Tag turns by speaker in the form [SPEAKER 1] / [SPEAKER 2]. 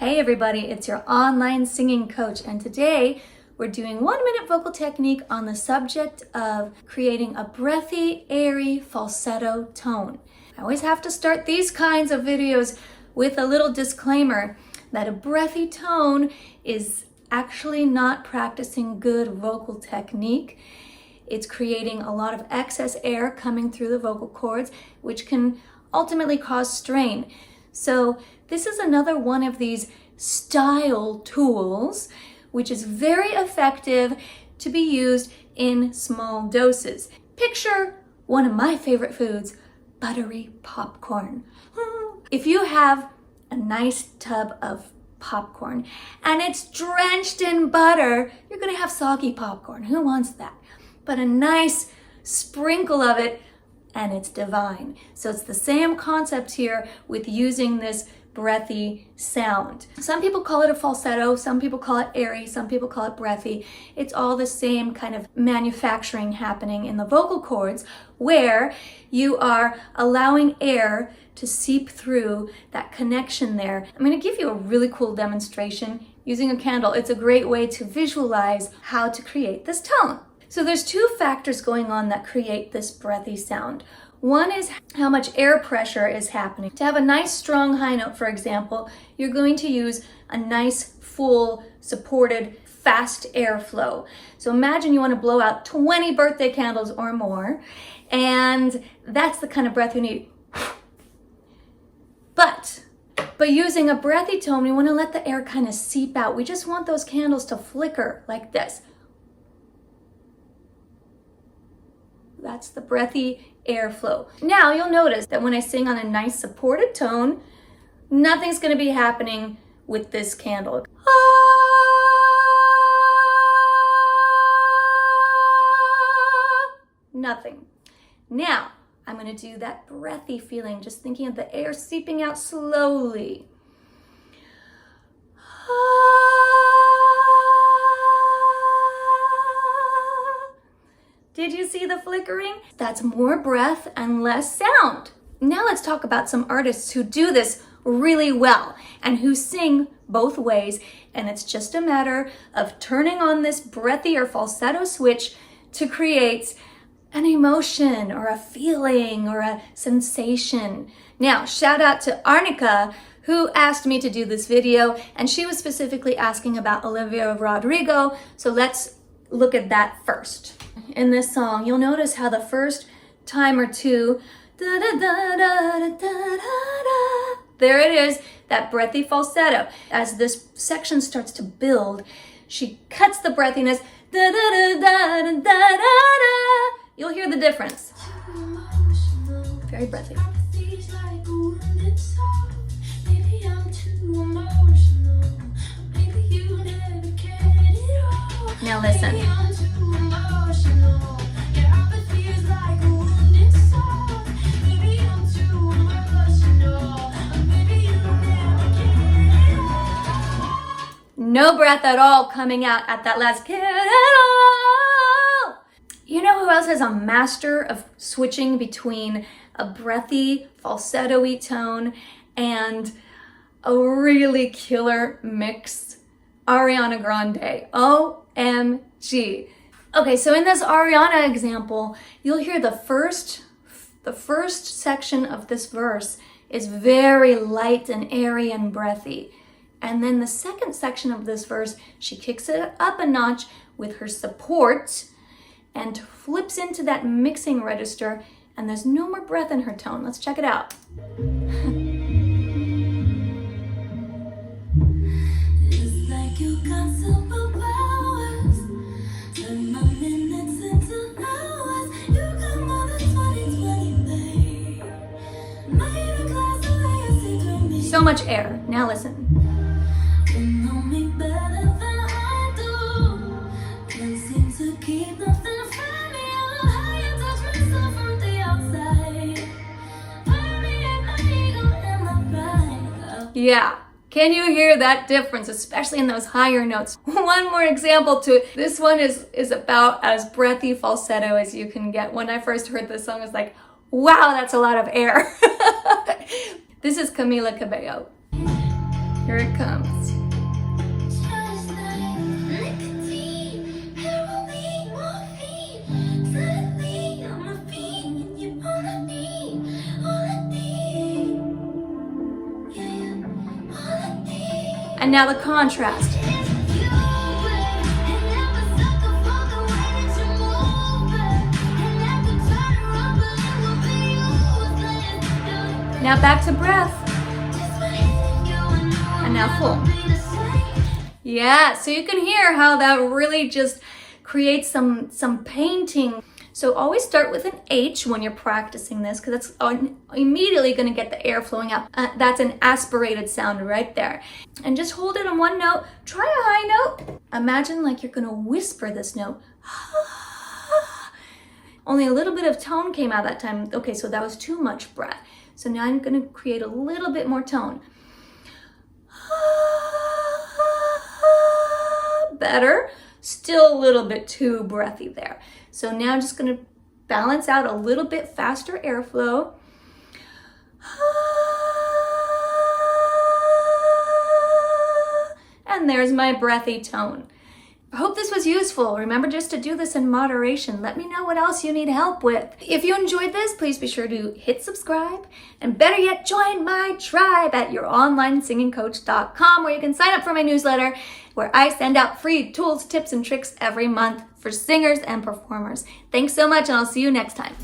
[SPEAKER 1] Hey everybody, it's your online singing coach, and today we're doing 1-minute vocal technique on the subject of creating a breathy, airy falsetto tone. I always have to start these kinds of videos with a little disclaimer that a breathy tone is actually not practicing good vocal technique. It's creating a lot of excess air coming through the vocal cords, which can ultimately cause strain. So this is another one of these style tools, which is very effective to be used in small doses. Picture one of my favorite foods, buttery popcorn. If you have a nice tub of popcorn and it's drenched in butter, you're gonna have soggy popcorn. Who wants that? But a nice sprinkle of it and it's divine. So it's the same concept here with using this breathy sound. Some people call it a falsetto, some people call it airy, some people call it breathy. It's all the same kind of manufacturing happening in the vocal cords where you are allowing air to seep through that connection there. I'm going to give you a really cool demonstration using a candle. It's a great way to visualize how to create this tone. So there's two factors going on that create this breathy sound. One is how much air pressure is happening. To have a nice strong high note, for example, you're going to use a nice, full, supported, fast airflow. So imagine you want to blow out 20 birthday candles or more, and that's the kind of breath you need. But using a breathy tone, we want to let the air kind of seep out. We just want those candles to flicker like this. That's the breathy airflow. Now you'll notice that when I sing on a nice supported tone, nothing's going to be happening with this candle. Nothing. Now I'm going to do that breathy feeling, just thinking of the air seeping out slowly. Did you see the flickering? That's more breath and less sound. Now let's talk about some artists who do this really well and who sing both ways, and it's just a matter of turning on this breathy or falsetto switch to create an emotion or a feeling or a sensation. Now, shout out to Arnica, who asked me to do this video, and she was specifically asking about Olivia Rodrigo, so let's look at that first. In this song, you'll notice how the first time or two, da, da, da, da, da, da, da, there it is, that breathy falsetto. As this section starts to build, she cuts the breathiness, da, da, da, da, da, da, da. You'll hear the difference. Very breathy. Now listen. No breath at all coming out at that last "care at all." You know who else is a master of switching between a breathy, falsetto-y tone and a really killer mix? Ariana Grande. OMG. Okay, so in this Ariana example, you'll hear the first section of this verse is very light and airy and breathy. And then the second section of this verse, she kicks it up a notch with her support and flips into that mixing register, and there's no more breath in her tone. Let's check it out. So much air. Now listen. Yeah, can you hear that difference, especially in those higher notes? One more example to it. This one is about as breathy falsetto as you can get. When I first heard this song, I was like, wow, that's a lot of air. This is Camilla Cabello. Here it comes. And now the contrast. Now back to breath. And now full. Yeah, so you can hear how that really just creates some painting. So always start with an H when you're practicing this, because that's immediately going to get the air flowing out. That's an aspirated sound right there. And just hold it on one note. Try a high note. Imagine like you're going to whisper this note. Only a little bit of tone came out that time. Okay, so that was too much breath. So now I'm going to create a little bit more tone. Better. Still a little bit too breathy there. So now I'm just going to balance out a little bit faster airflow. And there's my breathy tone. I hope this was useful. Remember just to do this in moderation. Let me know what else you need help with. If you enjoyed this, please be sure to hit subscribe, and better yet, join my tribe at youronlinesingingcoach.com, where you can sign up for my newsletter, where I send out free tools, tips, and tricks every month for singers and performers. Thanks so much, and I'll see you next time.